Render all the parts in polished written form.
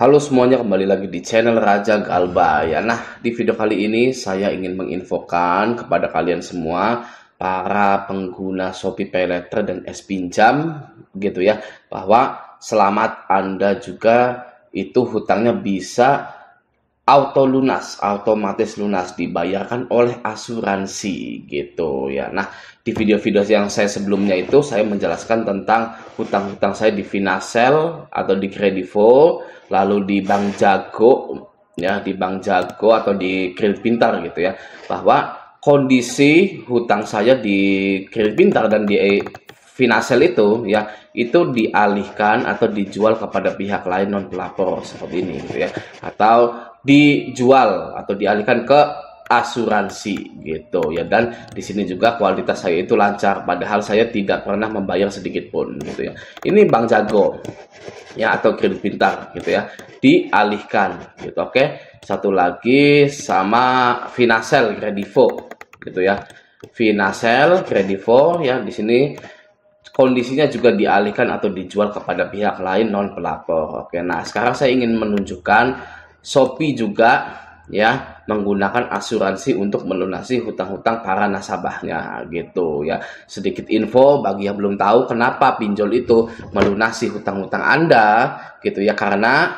Halo semuanya, kembali lagi di channel Raja Galbay. Nah, di video kali ini saya ingin menginfokan kepada kalian semua para pengguna Shopee PayLater dan S Pinjam gitu ya, bahwa selamat, Anda juga itu hutangnya bisa auto lunas, otomatis lunas, dibayarkan oleh asuransi gitu ya. Nah, di video-video yang saya sebelumnya itu saya menjelaskan tentang hutang-hutang saya di Finansel atau di Kredivo, lalu di Bank Jago ya, di Bank Jago atau di Kredit Pintar gitu ya. Bahwa kondisi hutang saya di Kredit Pintar dan di Finansel itu ya, itu dialihkan atau dijual kepada pihak lain non pelapor seperti ini gitu ya, atau dijual atau dialihkan ke asuransi gitu ya. Dan di sini juga kualitas saya itu lancar, padahal saya tidak pernah membayar sedikit pun gitu ya. Ini Bank Jago ya atau Kredit Pintar gitu ya, dialihkan gitu. Oke, satu lagi sama Finansel Kredivo gitu ya. Finansel Kredivo ya, di sini kondisinya juga dialihkan atau dijual kepada pihak lain non pelapor. Oke, nah sekarang saya ingin menunjukkan Shopee juga ya menggunakan asuransi untuk melunasi hutang-hutang para nasabahnya gitu ya. Sedikit info bagi yang belum tahu kenapa pinjol itu melunasi hutang-hutang Anda gitu ya, karena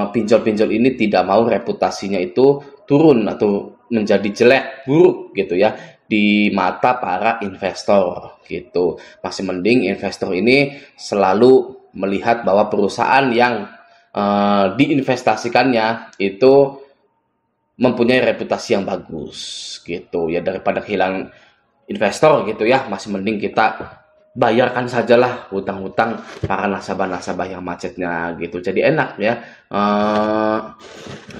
pinjol-pinjol ini tidak mau reputasinya itu turun atau menjadi jelek, buruk gitu ya di mata para investor gitu. Masih mending investor ini selalu melihat bahwa perusahaan yang diinvestasikannya itu mempunyai reputasi yang bagus gitu ya, daripada kehilangan investor gitu ya. Masih mending kita bayarkan sajalah hutang-hutang para nasabah-nasabah yang macetnya gitu. Jadi enak ya.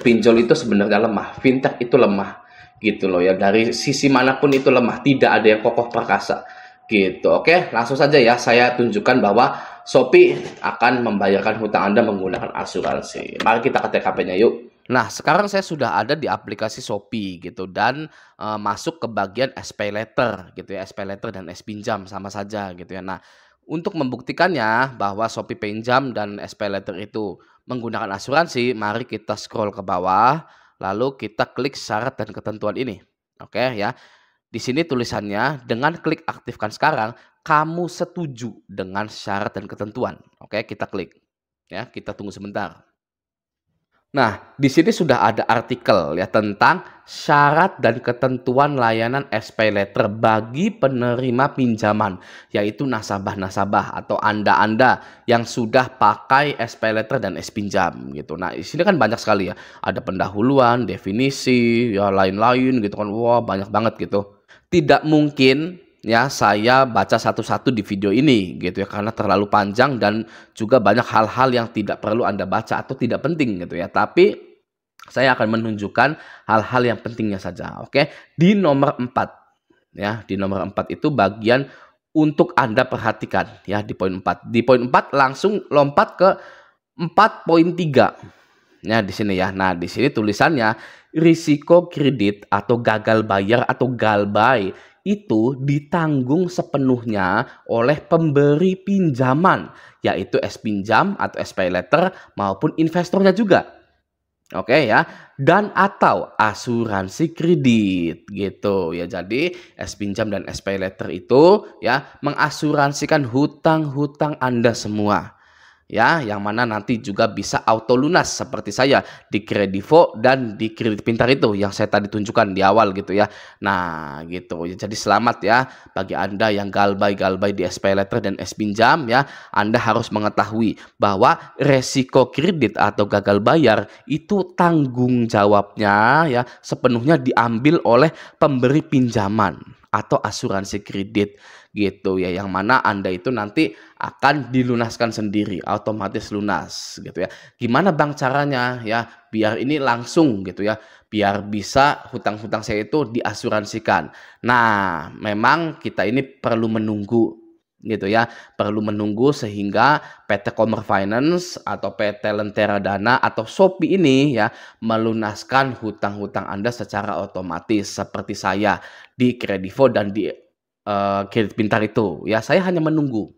Pinjol itu sebenarnya lemah, fintech itu lemah gitu loh ya, dari sisi manapun itu lemah, tidak ada yang kokoh perkasa gitu. Oke, langsung saja ya saya tunjukkan bahwa Shopee akan membayarkan hutang Anda menggunakan asuransi. Mari kita ke TKP-nya yuk. Nah, sekarang saya sudah ada di aplikasi Shopee gitu, dan masuk ke bagian SPayLater gitu ya. SPayLater dan S-Pinjam sama saja gitu ya. Nah, untuk membuktikannya bahwa Shopee Pinjam dan SPayLater itu menggunakan asuransi, mari kita scroll ke bawah, lalu kita klik syarat dan ketentuan ini. Oke ya. Di sini tulisannya, dengan klik aktifkan sekarang, kamu setuju dengan syarat dan ketentuan. Oke, kita klik. Ya, kita tunggu sebentar. Nah, di sini sudah ada artikel ya tentang syarat dan ketentuan layanan SPayLater bagi penerima pinjaman, yaitu nasabah-nasabah atau Anda-Anda yang sudah pakai SPayLater dan S-Pinjam gitu. Nah, di sini kan banyak sekali ya, ada pendahuluan, definisi, ya lain-lain gitu kan. Wah, banyak banget gitu. Tidak mungkin ya saya baca satu-satu di video ini gitu ya, karena terlalu panjang dan juga banyak hal-hal yang tidak perlu Anda baca atau tidak penting gitu ya. Tapi saya akan menunjukkan hal-hal yang pentingnya saja. Oke, di nomor 4 ya, di nomor 4 itu bagian untuk Anda perhatikan ya, di poin 4. Di poin 4 langsung lompat ke 4.3. Ya, di sini ya. Nah, di sini tulisannya risiko kredit atau gagal bayar atau galbay itu ditanggung sepenuhnya oleh pemberi pinjaman, yaitu S-Pinjam atau SPayLater maupun investornya juga. Oke ya, dan atau asuransi kredit gitu ya. Jadi S-Pinjam dan SPayLater itu ya mengasuransikan hutang-hutang Anda semua. Ya, yang mana nanti juga bisa auto lunas seperti saya di Kredivo dan di Kredit Pintar itu yang saya tadi tunjukkan di awal gitu ya. Nah, gitu. Jadi selamat ya bagi Anda yang galbay-galbay di SPayLater dan S-Pinjam ya. Anda harus mengetahui bahwa resiko kredit atau gagal bayar itu tanggung jawabnya ya sepenuhnya diambil oleh pemberi pinjaman atau asuransi kredit gitu ya, yang mana Anda itu nanti akan dilunaskan sendiri, otomatis lunas gitu ya. Gimana Bang caranya ya biar ini langsung gitu ya, biar bisa hutang-hutang saya itu diasuransikan. Nah, memang kita ini perlu menunggu gitu ya, perlu menunggu sehingga PT Commerce Finance atau PT Lentera Dana atau Shopee ini ya melunaskan hutang-hutang Anda secara otomatis seperti saya di Kredivo dan di Kredit Pintar itu ya. Saya hanya menunggu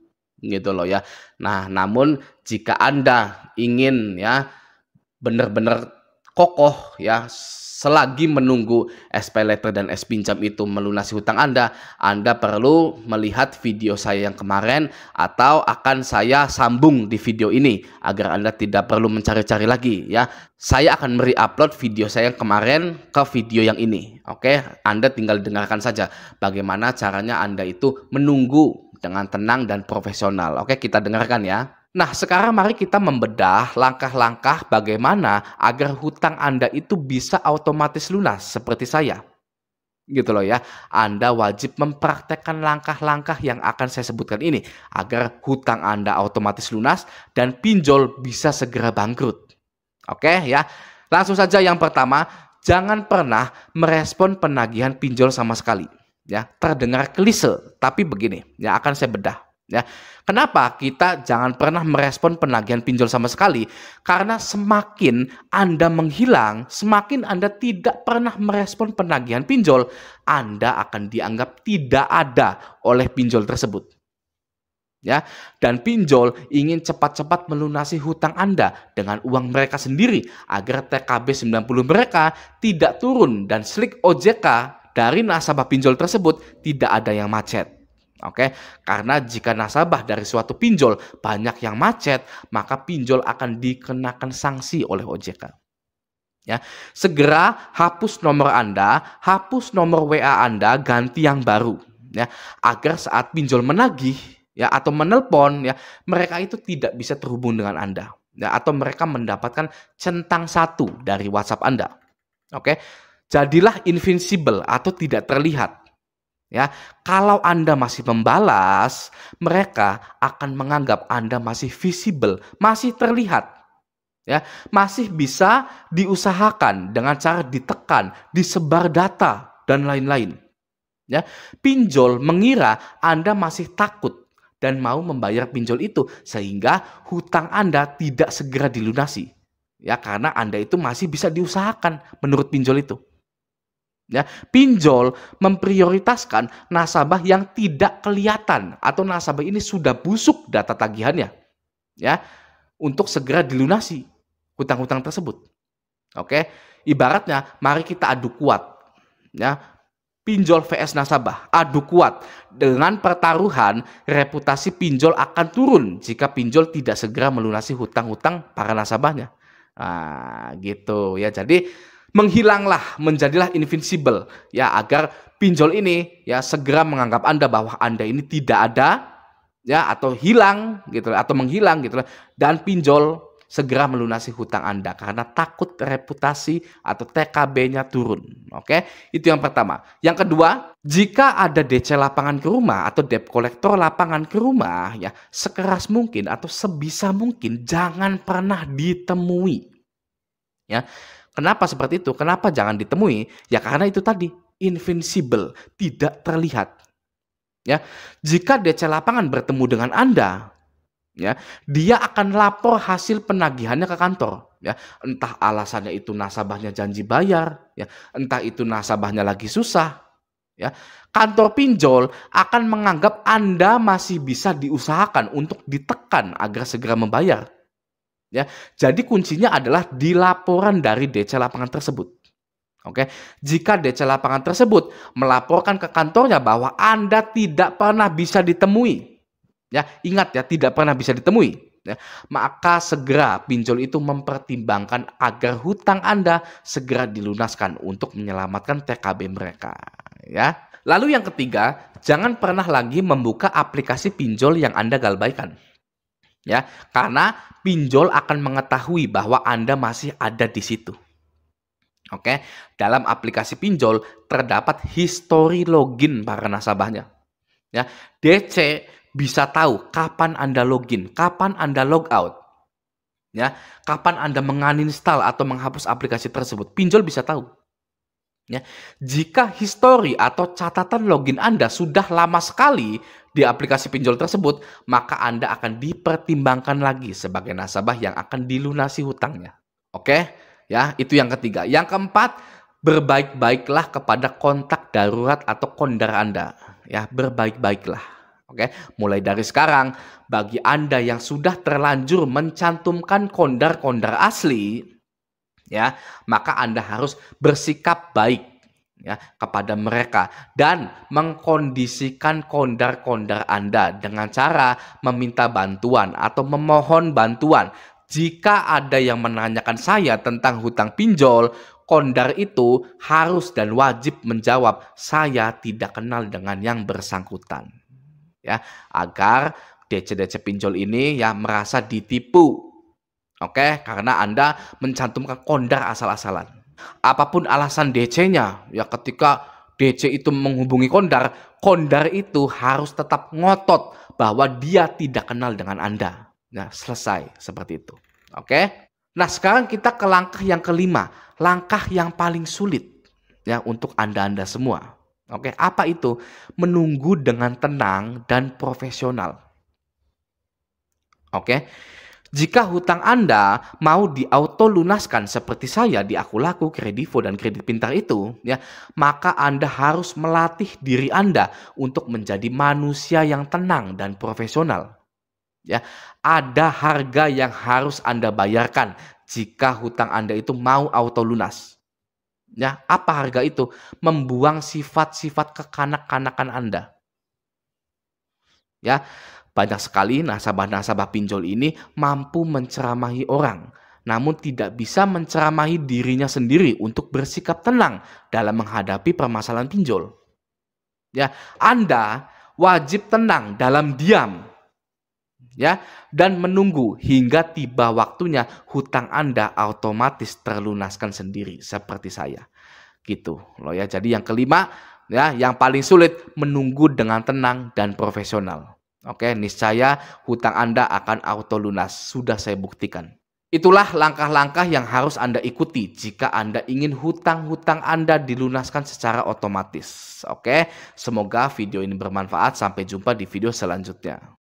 gitu loh ya. Nah, namun jika Anda ingin ya benar-benar kokoh ya selagi menunggu SP Letter dan S Pinjam itu melunasi hutang Anda perlu melihat video saya yang kemarin atau akan saya sambung di video ini agar Anda tidak perlu mencari-cari lagi ya. Saya akan upload video saya yang kemarin ke video yang ini. Oke, Anda tinggal dengarkan saja bagaimana caranya Anda itu menunggu dengan tenang dan profesional. Oke, kita dengarkan ya. Nah, sekarang mari kita membedah langkah-langkah bagaimana agar hutang Anda itu bisa otomatis lunas seperti saya. Gitu loh ya. Anda wajib mempraktekkan langkah-langkah yang akan saya sebutkan ini agar hutang Anda otomatis lunas dan pinjol bisa segera bangkrut. Oke ya. Langsung saja yang pertama, jangan pernah merespon penagihan pinjol sama sekali. Ya, terdengar klise, tapi begini, ya akan saya bedah. Ya, kenapa kita jangan pernah merespon penagihan pinjol sama sekali? Karena semakin Anda menghilang, semakin Anda tidak pernah merespon penagihan pinjol, Anda akan dianggap tidak ada oleh pinjol tersebut. Ya, dan pinjol ingin cepat-cepat melunasi hutang Anda dengan uang mereka sendiri agar TKB 90 mereka tidak turun dan slik OJK dari nasabah pinjol tersebut tidak ada yang macet. Oke, karena jika nasabah dari suatu pinjol banyak yang macet, maka pinjol akan dikenakan sanksi oleh OJK. Ya, segera hapus nomor Anda, hapus nomor WA Anda, ganti yang baru. Ya, agar saat pinjol menagih, ya atau menelpon, ya mereka itu tidak bisa terhubung dengan Anda. Ya, atau mereka mendapatkan centang satu dari WhatsApp Anda. Oke, jadilah invincible atau tidak terlihat. Ya, kalau Anda masih membalas, mereka akan menganggap Anda masih visible, masih terlihat. Ya, masih bisa diusahakan dengan cara ditekan, disebar data dan lain-lain. Ya, pinjol mengira Anda masih takut dan mau membayar pinjol itu sehingga hutang Anda tidak segera dilunasi. Ya, karena Anda itu masih bisa diusahakan menurut pinjol itu. Ya, pinjol memprioritaskan nasabah yang tidak kelihatan atau nasabah ini sudah busuk data tagihannya, ya, untuk segera dilunasi hutang-hutang tersebut. Oke, ibaratnya mari kita adu kuat, ya, pinjol vs nasabah, adu kuat dengan pertaruhan reputasi pinjol akan turun jika pinjol tidak segera melunasi hutang-hutang para nasabahnya. Nah, gitu ya. Jadi menghilanglah, menjadilah invincible ya agar pinjol ini ya segera menganggap Anda bahwa Anda ini tidak ada ya atau hilang gitu atau menghilang gitu dan pinjol segera melunasi hutang Anda karena takut reputasi atau TKB-nya turun. Oke, itu yang pertama. Yang kedua, jika ada DC lapangan ke rumah atau debt collector lapangan ke rumah ya sekeras mungkin atau sebisa mungkin jangan pernah ditemui. Ya. Kenapa seperti itu? Kenapa jangan ditemui? Ya karena itu tadi, invincible, tidak terlihat. Ya, jika DC lapangan bertemu dengan Anda, ya, dia akan lapor hasil penagihannya ke kantor, ya. Entah alasannya itu nasabahnya janji bayar, ya, entah itu nasabahnya lagi susah, ya. Kantor pinjol akan menganggap Anda masih bisa diusahakan untuk ditekan agar segera membayar. Ya, jadi kuncinya adalah di laporan dari DC lapangan tersebut. Oke, jika DC lapangan tersebut melaporkan ke kantornya bahwa Anda tidak pernah bisa ditemui, ya ingat ya tidak pernah bisa ditemui, ya, maka segera pinjol itu mempertimbangkan agar hutang Anda segera dilunaskan untuk menyelamatkan TKB mereka. Ya, lalu yang ketiga, jangan pernah lagi membuka aplikasi pinjol yang Anda galbaikan. Ya, karena pinjol akan mengetahui bahwa Anda masih ada di situ. Oke, dalam aplikasi pinjol terdapat histori login para nasabahnya. Ya, DC bisa tahu kapan Anda login, kapan Anda logout. Ya, kapan Anda menguninstall atau menghapus aplikasi tersebut. Pinjol bisa tahu. Ya, jika histori atau catatan login Anda sudah lama sekali di aplikasi pinjol tersebut, maka Anda akan dipertimbangkan lagi sebagai nasabah yang akan dilunasi hutangnya. Oke, ya itu yang ketiga. Yang keempat, berbaik-baiklah kepada kontak darurat atau kondar Anda. Ya, berbaik-baiklah. Oke, mulai dari sekarang, bagi Anda yang sudah terlanjur mencantumkan kondar-kondar asli, ya, maka Anda harus bersikap baik ya kepada mereka dan mengkondisikan kondar-kondar Anda dengan cara meminta bantuan atau memohon bantuan. Jika ada yang menanyakan saya tentang hutang pinjol, kondar itu harus dan wajib menjawab, "Saya tidak kenal dengan yang bersangkutan." Ya, agar DC-DC pinjol ini ya merasa ditipu. Oke, karena Anda mencantumkan kondar asal-asalan. Apapun alasan DC-nya, ya ketika DC itu menghubungi kondar, kondar itu harus tetap ngotot bahwa dia tidak kenal dengan Anda. Nah, selesai seperti itu. Oke. Nah, sekarang kita ke langkah yang kelima, langkah yang paling sulit ya untuk Anda semua. Oke, apa itu? Menunggu dengan tenang dan profesional. Oke. Jika hutang Anda mau diauto lunaskan seperti saya di Aku Laku, Kredivo, dan Kredit Pintar itu, ya, maka Anda harus melatih diri Anda untuk menjadi manusia yang tenang dan profesional. Ya, ada harga yang harus Anda bayarkan jika hutang Anda itu mau auto lunas. Ya, apa harga itu? Membuang sifat-sifat kekanak-kanakan Anda. Ya, banyak sekali nasabah-nasabah pinjol ini mampu menceramahi orang, namun tidak bisa menceramahi dirinya sendiri untuk bersikap tenang dalam menghadapi permasalahan pinjol. Ya, Anda wajib tenang dalam diam, ya, dan menunggu hingga tiba waktunya hutang Anda otomatis terlunaskan sendiri seperti saya. Gitu loh ya. Jadi yang kelima ya, yang paling sulit menunggu dengan tenang dan profesional. Oke, niscaya hutang Anda akan auto lunas. Sudah saya buktikan. Itulah langkah-langkah yang harus Anda ikuti jika Anda ingin hutang-hutang Anda dilunaskan secara otomatis. Oke, semoga video ini bermanfaat. Sampai jumpa di video selanjutnya.